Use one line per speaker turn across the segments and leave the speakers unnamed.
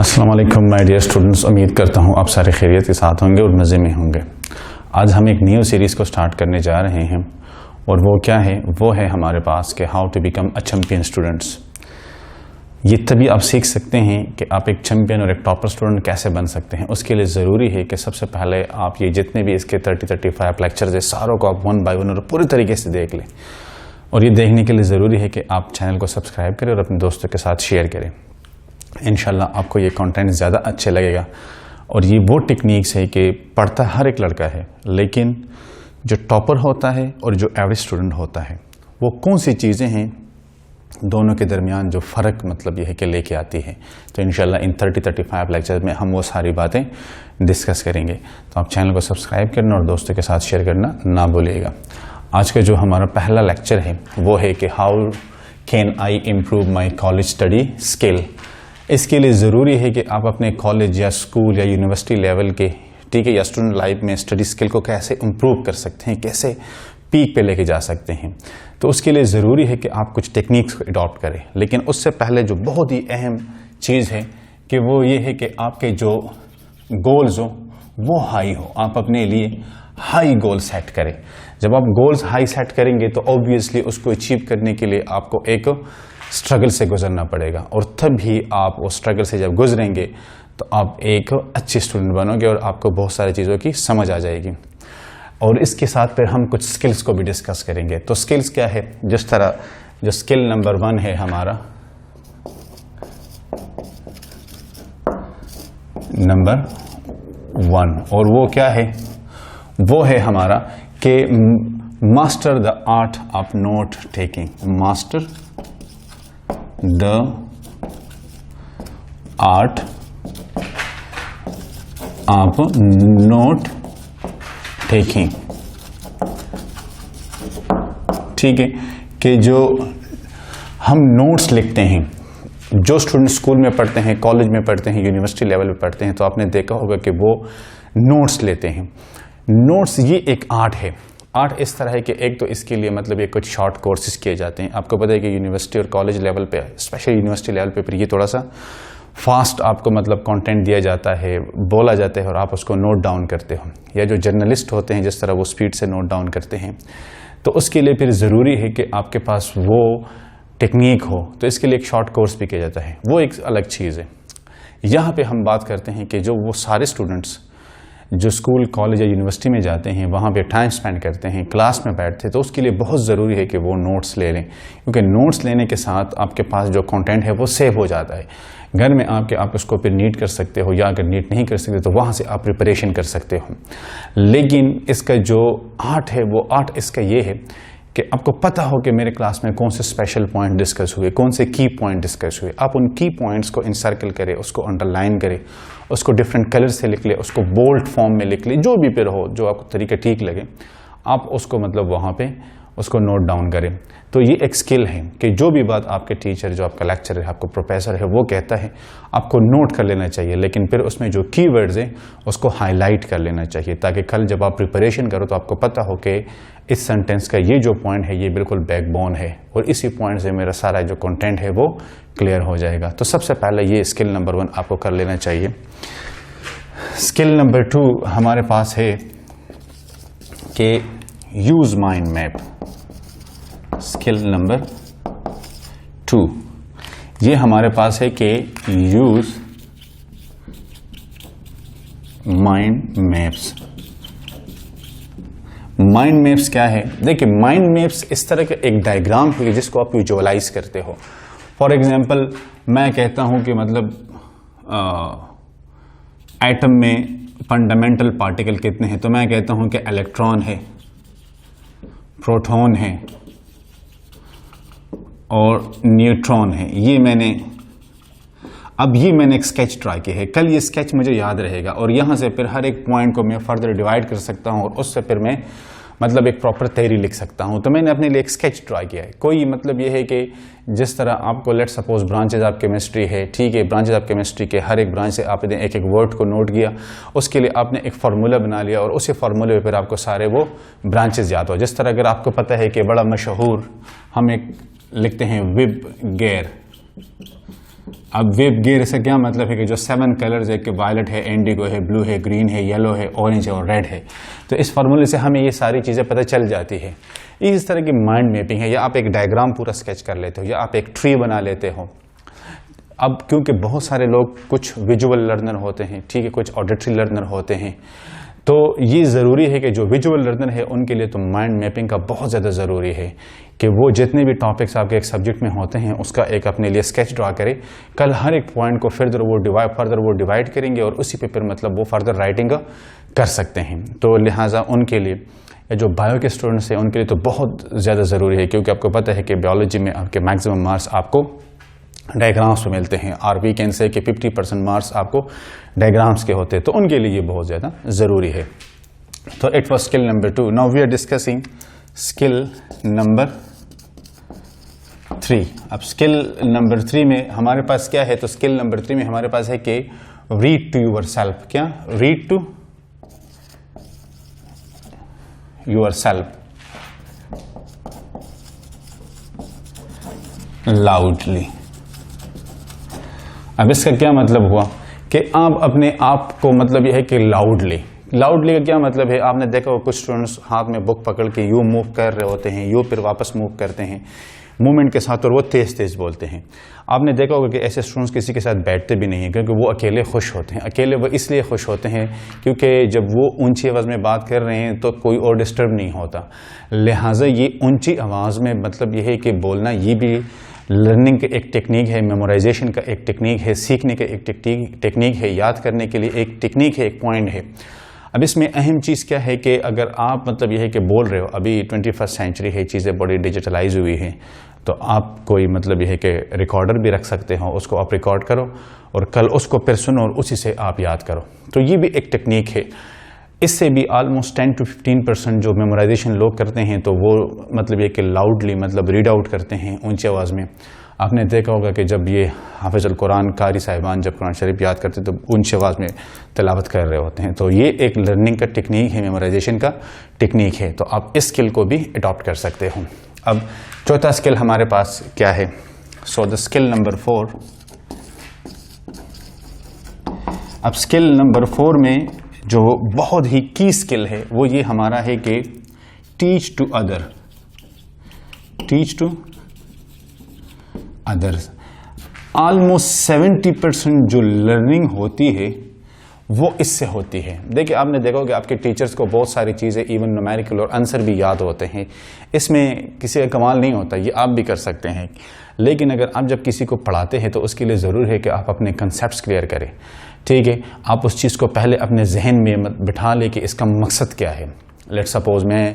अस्सलाम वालेकुम my dear students, उम्मीद करता हूँ आप सारे खैरियत के साथ होंगे और मज़े में होंगे। आज हम एक न्यू सीरीज़ को स्टार्ट करने जा रहे हैं और वो क्या है, वो है हमारे पास कि how to become a champion students. ये तभी आप सीख सकते हैं कि आप एक चैम्पियन और एक टॉपर स्टूडेंट कैसे बन सकते हैं। उसके लिए ज़रूरी है कि सबसे पहले आप ये जितने भी इसके 30-35 लेक्चर्स है सारों को आप 1 बाय 1 और पूरी तरीके से देख लें। और ये देखने के लिए ज़रूरी है कि आप चैनल को सब्सक्राइब करें और अपने दोस्तों के साथ शेयर करें। इंशाल्लाह आपको ये कंटेंट ज़्यादा अच्छे लगेगा। और ये वो टेक्निक्स है कि पढ़ता हर एक लड़का है, लेकिन जो टॉपर होता है और जो एवरेज स्टूडेंट होता है वो कौन सी चीज़ें हैं दोनों के दरमियान जो फ़र्क मतलब ये है कि लेके आती है। तो इंशाल्लाह इन 30-35 लेक्चर में हम वो सारी बातें डिस्कस करेंगे। तो आप चैनल को सब्सक्राइब करना और दोस्तों के साथ शेयर करना ना भूलिएगा। आज का जो हमारा पहला लेक्चर है वो है कि how can I improve my college study skill. इसके लिए ज़रूरी है कि आप अपने कॉलेज या स्कूल या यूनिवर्सिटी लेवल के, ठीक है, या स्टूडेंट लाइफ में स्टडी स्किल को कैसे इम्प्रूव कर सकते हैं, कैसे पीक पे लेके जा सकते हैं। तो उसके लिए ज़रूरी है कि आप कुछ टेक्निक्स को अडॉप्ट करें। लेकिन उससे पहले जो बहुत ही अहम चीज़ है कि वो ये है कि आपके जो गोल्स हो वो हाई हो। आप अपने लिए हाई गोल सेट करें। जब आप गोल्स हाई सेट करेंगे तो ऑब्वियसली उसको अचीव करने के लिए आपको एक स्ट्रगल से गुजरना पड़ेगा, और तभी आप उस स्ट्रगल से जब गुजरेंगे तो आप एक अच्छे स्टूडेंट बनोगे और आपको बहुत सारी चीज़ों की समझ आ जाएगी। और इसके साथ फिर हम कुछ स्किल्स को भी डिस्कस करेंगे। तो स्किल्स क्या है, जिस तरह जो स्किल नंबर 1 है हमारा, नंबर 1, और वो क्या है, वो है हमारा कि master the art of note taking. Master the art of note taking. ठीक है, कि जो हम नोट्स लिखते हैं, जो स्टूडेंट स्कूल में पढ़ते हैं, कॉलेज में पढ़ते हैं, यूनिवर्सिटी लेवल पे पढ़ते हैं, तो आपने देखा होगा कि वो नोट्स लेते हैं। नोट्स ये एक आर्ट है। आर्ट इस तरह है कि एक तो इसके लिए मतलब ये कुछ शॉर्ट कोर्सेज किए जाते हैं। आपको पता है कि यूनिवर्सिटी और कॉलेज लेवल पे, स्पेशली यूनिवर्सिटी लेवल पे, फिर ये थोड़ा सा फास्ट आपको मतलब कंटेंट दिया जाता है, बोला जाता है और आप उसको नोट डाउन करते हो, या जो जर्नलिस्ट होते हैं जिस तरह वो स्पीड से नोट डाउन करते हैं। तो उसके लिए फिर ज़रूरी है कि आपके पास वो टेक्निक हो। तो इसके लिए एक शॉर्ट कोर्स भी किया जाता है, वो एक अलग चीज़ है। यहाँ पे हम बात करते हैं कि जो वो सारे स्टूडेंट्स जो स्कूल, कॉलेज या यूनिवर्सिटी में जाते हैं, वहाँ पे टाइम स्पेंड करते हैं, क्लास में बैठते हैं, तो उसके लिए बहुत ज़रूरी है कि वो नोट्स ले लें, क्योंकि नोट्स लेने के साथ आपके पास जो कंटेंट है वो सेव हो जाता है। घर में आके आप उसको फिर नीट कर सकते हो, या अगर नीट नहीं कर सकते तो वहाँ से आप प्रिपरेशन कर सकते हो। लेकिन इसका जो आर्ट है, वो आर्ट इसका ये है कि आपको पता हो कि मेरे क्लास में कौन से स्पेशल पॉइंट डिस्कस हुए, कौन से की पॉइंट डिस्कस हुए। आप उन की पॉइंट्स को इनसर्कल करें, उसको अंडरलाइन करें, उसको डिफरेंट कलर से लिख ले, उसको बोल्ड फॉर्म में लिख ले, जो भी फिर हो, जो आपको तरीका ठीक लगे, आप उसको मतलब वहाँ पे उसको नोट डाउन करें। तो ये एक स्किल है कि जो भी बात आपके टीचर, जो आपका लेक्चर है, आपको प्रोफेसर है, वो कहता है, आपको नोट कर लेना चाहिए। लेकिन फिर उसमें जो कीवर्ड्स हैं उसको हाईलाइट कर लेना चाहिए, ताकि कल जब आप प्रिपरेशन करो तो आपको पता हो कि इस सेंटेंस का ये जो पॉइंट है ये बिल्कुल बैकबोन है, और इसी पॉइंट से मेरा सारा जो कंटेंट है वो क्लियर हो जाएगा। तो सबसे पहले ये स्किल नंबर 1 आपको कर लेना चाहिए। स्किल नंबर 2 हमारे पास है कि use mind map. Skill number 2 ये हमारे पास है कि use mind maps. Mind maps क्या है? देखिए, माइंड मैप्स इस तरह का एक डायग्राम है जिसको आप विजुअलाइज करते हो। फॉर एग्जांपल, मैं कहता हूं कि मतलब एटम में फंडामेंटल पार्टिकल कितने हैं, तो मैं कहता हूं कि इलेक्ट्रॉन है, प्रोटॉन है और न्यूट्रॉन है। ये मैंने एक स्केच ट्राई किया है। कल ये स्केच मुझे याद रहेगा, और यहाँ से फिर हर एक पॉइंट को मैं फर्दर डिवाइड कर सकता हूँ, और उससे फिर मैं मतलब एक प्रॉपर थ्योरी लिख सकता हूँ। तो मैंने अपने लिए एक स्केच ट्राई किया है। कोई मतलब ये है कि जिस तरह आपको let suppose branches of chemistry है, ठीक है, ब्रांचेज ऑफ केमिस्ट्री के हर एक ब्रांच से आपने एक एक वर्ड को नोट किया, उसके लिए आपने एक फार्मूला बना लिया, और उसी फार्मूले पे फिर आपको सारे वो ब्रांचेज याद हो। जिस तरह अगर आपको पता है कि बड़ा मशहूर हम एक लिखते हैं विब गेयर, अब वेब गियर से क्या मतलब है कि जो 7 कलर्स है कि वायलेट है, इंडिगो है, ब्लू है, ग्रीन है, येलो है, ऑरेंज है और रेड है, तो इस फार्मूले से हमें ये सारी चीज़ें पता चल जाती है। इस तरह की माइंड मैपिंग है, या आप एक डायग्राम पूरा स्केच कर लेते हो, या आप एक ट्री बना लेते हो। अब क्योंकि बहुत सारे लोग कुछ विजुअल लर्नर होते हैं, ठीक है, कुछ ऑडिटरी लर्नर होते हैं, तो ये ज़रूरी है कि जो विजुअल लर्नर है उनके लिए तो माइंड मैपिंग का बहुत ज़्यादा ज़रूरी है कि वो जितने भी टॉपिक्स आपके एक सब्जेक्ट में होते हैं उसका एक अपने लिए स्केच ड्रा करें। कल हर एक पॉइंट को फर्दर वो डिवाइड करेंगे और उसी पे फिर मतलब वो फर्दर राइटिंग कर सकते हैं। तो लिहाजा उनके लिए जो बायो के स्टूडेंट्स हैं उनके लिए तो बहुत ज़्यादा ज़रूरी है, क्योंकि आपको पता है कि बायोलॉजी में आपके मैक्सिमम मार्क्स आपको डायग्राम्स पे मिलते हैं, और वी कैन से कि 50% मार्क्स आपको डायग्राम्स के होते हैं, तो उनके लिए ये बहुत ज़्यादा ज़रूरी है। तो it was skill number 2। Now we are discussing skill number 3। अब स्किल नंबर 3 में हमारे पास क्या है, तो स्किल नंबर 3 में हमारे पास है कि रीड टू यूर सेल्फ। क्या? Read to yourself loudly. अब इसका क्या मतलब हुआ कि आप अपने आप को, मतलब यह है कि लाउडली का क्या मतलब है, आपने देखा हो कुछ स्टूडेंट्स हाथ में बुक पकड़ के यूँ मूव कर रहे होते हैं, यूँ फिर वापस मूव करते हैं मूवमेंट के साथ, और वो तेज़ तेज़ बोलते हैं। आपने देखा होगा कि ऐसे स्टूडेंट्स किसी के साथ बैठते भी नहीं हैं, क्योंकि वो अकेले खुश होते हैं। अकेले वो इसलिए खुश होते हैं क्योंकि जब वो ऊंची आवाज़ में बात कर रहे हैं तो कोई और डिस्टर्ब नहीं होता। लिहाजा ये ऊंची आवाज़ में मतलब ये है कि बोलना, ये भी लर्निंग की एक टेक्निक है, मेमोराइजेशन का एक टेक्निक है, सीखने का एक टेक्निक है, याद करने के लिए एक टेक्निक है, एक पॉइंट है। अब इसमें अहम चीज़ क्या है कि अगर आप मतलब यह है कि बोल रहे हो, अभी 21st सेंचुरी है, चीज़ें बड़ी डिजिटलाइज हुई हैं, तो आप कोई मतलब यह है कि रिकॉर्डर भी रख सकते हो, उसको आप रिकॉर्ड करो और कल उसको फिर सुनो और उसी से आप याद करो। तो ये भी एक टेक्निक है। इससे भी ऑलमोस्ट 10 to 15% जो मेमोराइजेशन लोग करते हैं तो वो मतलब ये कि लाउडली मतलब रीड आउट करते हैं ऊंची आवाज़ में। आपने देखा होगा कि जब ये हाफिज़ुल कुरान कारी साहिबान जब कुरान शरीफ याद करते तो ऊंची आवाज़ में तिलावत कर रहे होते हैं। तो ये एक लर्निंग का टेक्निक है, मेमोराइजेशन का टेक्निक है, तो आप इस स्किल को भी अडॉप्ट कर सकते हो। अब चौथा स्किल हमारे पास क्या है, सो द स्किल नंबर 4। अब स्किल नंबर 4 में जो बहुत ही की स्किल है वो ये हमारा है कि teach to other, teach to others. Almost 70% जो लर्निंग होती है वो इससे होती है। देखिए, आपने देखा होगा आपके टीचर्स को बहुत सारी चीज़ें, इवन न्यूमेरिकल और आंसर भी याद होते हैं। इसमें किसी का कमाल नहीं होता, ये आप भी कर सकते हैं। लेकिन अगर आप जब किसी को पढ़ाते हैं तो उसके लिए ज़रूर है कि आप अपने कंसेप्ट्स क्लियर करें, ठीक है। आप उस चीज़ को पहले अपने जहन में बिठा लें कि इसका मकसद क्या है। लेट्स सपोज मैं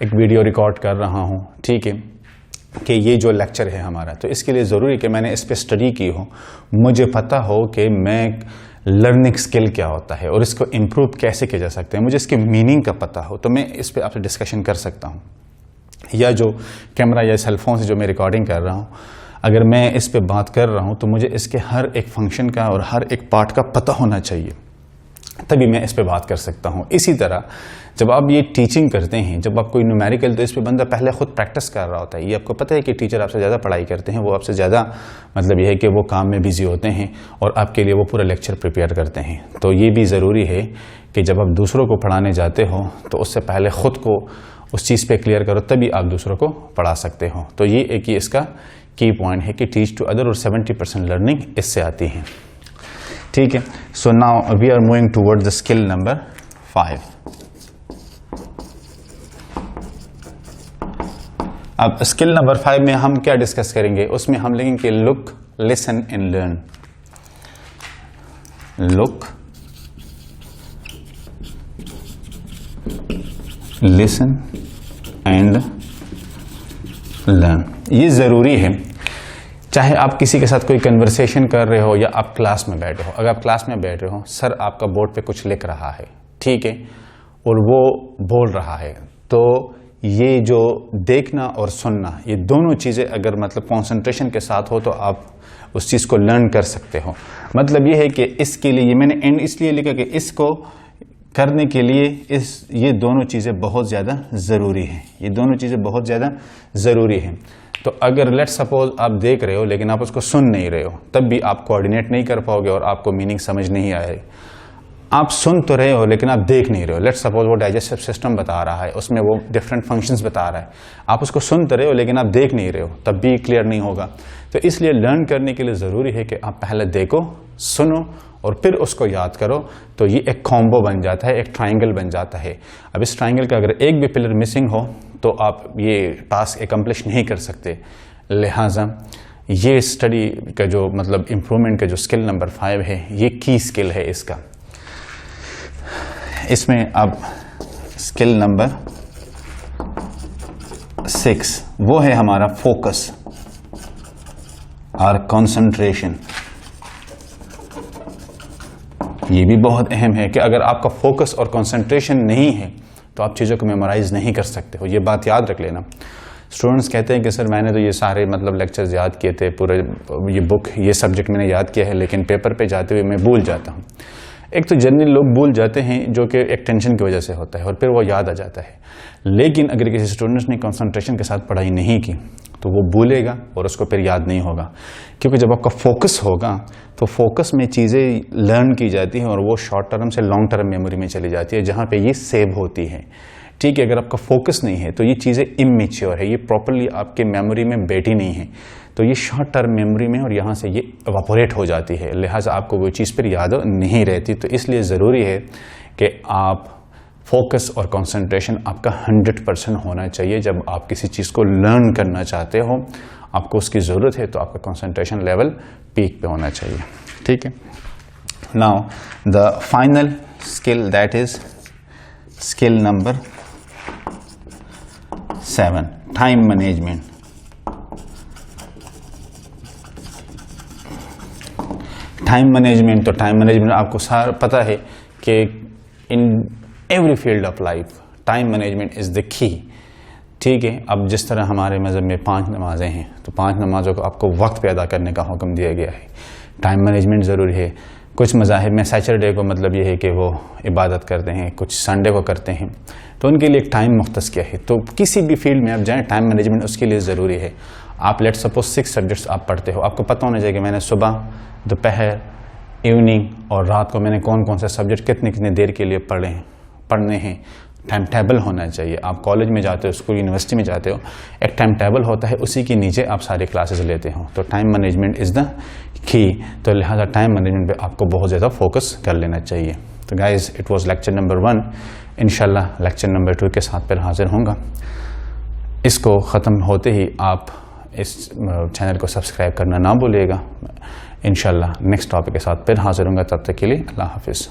एक वीडियो रिकॉर्ड कर रहा हूँ, ठीक है, कि ये जो लेक्चर है हमारा, तो इसके लिए ज़रूरी है कि मैंने इस पर स्टडी की हो, मुझे पता हो कि मैं लर्निंग स्किल क्या होता है और इसको इम्प्रूव कैसे किया जा सकता है, मुझे इसके मीनिंग का पता हो, तो मैं इस पर आपसे डिस्कशन कर सकता हूँ। या जो कैमरा या सेलफोन से जो मैं रिकॉर्डिंग कर रहा हूँ, अगर मैं इस पे बात कर रहा हूँ तो मुझे इसके हर एक फंक्शन का और हर एक पार्ट का पता होना चाहिए, तभी मैं इस पे बात कर सकता हूँ। इसी तरह जब आप ये टीचिंग करते हैं, जब आप कोई न्यूमेरिकल, तो इस पे बंदा पहले खुद प्रैक्टिस कर रहा होता है। ये आपको पता है कि टीचर आपसे ज़्यादा पढ़ाई करते हैं, वो आपसे ज़्यादा मतलब ये है कि वो काम में बिजी होते हैं और आपके लिए वो पूरा लेक्चर प्रिपेयर करते हैं। तो ये भी ज़रूरी है कि जब आप दूसरों को पढ़ाने जाते हो तो उससे पहले ख़ुद को उस चीज़ पे क्लियर करो, तभी आप दूसरों को पढ़ा सकते हो। तो ये एक ही इसका की पॉइंट है कि टीच टू अदर, और 70% लर्निंग इससे आती है, ठीक है। So now we are moving toward the skill number 5। अब स्किल नंबर 5 में हम क्या डिस्कस करेंगे, उसमें हम लेंगे look, listen and learn. Look, listen and learn. ये ज़रूरी है, चाहे आप किसी के साथ कोई कन्वर्सेशन कर रहे हो या आप क्लास में बैठे हो। अगर आप क्लास में बैठ रहे हो, सर आपका बोर्ड पे कुछ लिख रहा है, ठीक है, और वो बोल रहा है, तो ये जो देखना और सुनना, ये दोनों चीज़ें अगर मतलब कंसंट्रेशन के साथ हो तो आप उस चीज़ को लर्न कर सकते हो। मतलब ये है कि इसके लिए मैंने एंड इसलिए लिखा कि इसको करने के लिए ये दोनों चीज़ें बहुत ज़्यादा ज़रूरी हैं, ये दोनों चीज़ें बहुत ज़्यादा ज़रूरी हैं। तो अगर लेट सपोज आप देख रहे हो लेकिन आप उसको सुन नहीं रहे हो, तब भी आप कोऑर्डिनेट नहीं कर पाओगे और आपको मीनिंग समझ नहीं आए। आप सुन तो रहे हो लेकिन आप देख नहीं रहे हो। लेट सपोज वो डाइजेस्टिव सिस्टम बता रहा है, उसमें वो डिफरेंट फंक्शंस बता रहा है, आप उसको सुन तो रहे हो लेकिन आप देख नहीं रहे हो, तब भी क्लियर नहीं होगा। तो इसलिए लर्न करने के लिए ज़रूरी है कि आप पहले देखो, सुनो और फिर उसको याद करो। तो ये एक कॉम्बो बन जाता है, एक ट्राइंगल बन जाता है। अब इस ट्राइंगल का अगर एक भी पिलर मिसिंग हो तो आप ये टास्क एकम्प्लिश नहीं कर सकते। लिहाजा ये स्टडी का जो मतलब इम्प्रूवमेंट का जो स्किल नंबर 5 है, ये की स्किल है इसका। इसमें अब स्किल नंबर 6 वो है हमारा फोकस और कंसंट्रेशन। ये भी बहुत अहम है कि अगर आपका फोकस और कंसंट्रेशन नहीं है तो आप चीज़ों को मेमोराइज नहीं कर सकते हो। ये बात याद रख लेना। स्टूडेंट्स कहते हैं कि सर मैंने तो ये सारे मतलब लेक्चर्स याद किए थे, पूरे ये बुक ये सब्जेक्ट मैंने याद किया है, लेकिन पेपर पे जाते हुए मैं भूल जाता हूँ। एक तो जनरल लोग भूल जाते हैं जो कि एक टेंशन की वजह से होता है और फिर वो याद आ जाता है। लेकिन अगर किसी स्टूडेंट्स ने कंसंट्रेशन के साथ पढ़ाई नहीं की तो वो भूलेगा और उसको फिर याद नहीं होगा। क्योंकि जब आपका फोकस होगा तो फोकस में चीज़ें लर्न की जाती हैं और वो शॉर्ट टर्म से लॉन्ग टर्म मेमोरी में चली जाती है, जहाँ पे ये सेव होती है। ठीक है, अगर आपका फोकस नहीं है तो ये चीज़ें इमेच्योर है, ये प्रॉपरली आपके मेमोरी में बैठी नहीं है, तो ये शॉर्ट टर्म मेमोरी में और यहाँ से ये इवापोरेट हो जाती है। लिहाजा आपको वो चीज़ फिर याद नहीं रहती। तो इसलिए ज़रूरी है कि आप फोकस और कंसंट्रेशन आपका 100% होना चाहिए। जब आप किसी चीज़ को लर्न करना चाहते हो, आपको उसकी ज़रूरत है, तो आपका कंसंट्रेशन लेवल पीक पे होना चाहिए। ठीक है। Now the final skill that is skill number 7, time management. Time management, तो टाइम मैनेजमेंट आपको सारा पता है कि in every field of life time management is the key. ठीक है। अब जिस तरह हमारे मज़हब में 5 नमाजें हैं, तो 5 नमाजों को आपको वक्त पे अदा करने का हुक्म दिया गया है। टाइम मैनेजमेंट ज़रूरी है। कुछ मज़ाहिब में सैटरडे को मतलब ये है कि वो इबादत करते हैं, कुछ संडे को करते हैं, तो उनके लिए एक टाइम मुख्तस किया है। तो किसी भी फील्ड में आप जाएँ, टाइम मैनेजमेंट उसके लिए ज़रूरी है। आप लेट सपोज 6 सब्जेक्ट्स आप पढ़ते हो, आपको पता होना चाहिए कि मैंने सुबह, दोपहर, इवनिंग और रात को मैंने कौन कौन से सब्जेक्ट कितनी देर के लिए पढ़ने हैं। टाइम टेबल होना चाहिए। आप कॉलेज में जाते हो, स्कूल यूनिवर्सिटी में जाते हो, एक टाइम टेबल होता है, उसी के नीचे आप सारी क्लासेस लेते हो। तो time management is the key. तो लिहाजा टाइम मैनेजमेंट पे आपको बहुत ज़्यादा फोकस कर लेना चाहिए। तो guys, it was lecture number 1। इंशाल्लाह लेक्चर नंबर 2 के साथ फिर हाजिर होऊंगा। इसको ख़त्म होते ही आप इस चैनल को सब्सक्राइब करना ना भूलिएगा। इंशाल्लाह नेक्स्ट टॉपिक के साथ फिर हाजिर होऊंगा। तब तक के लिए अल्लाह हाफिज़।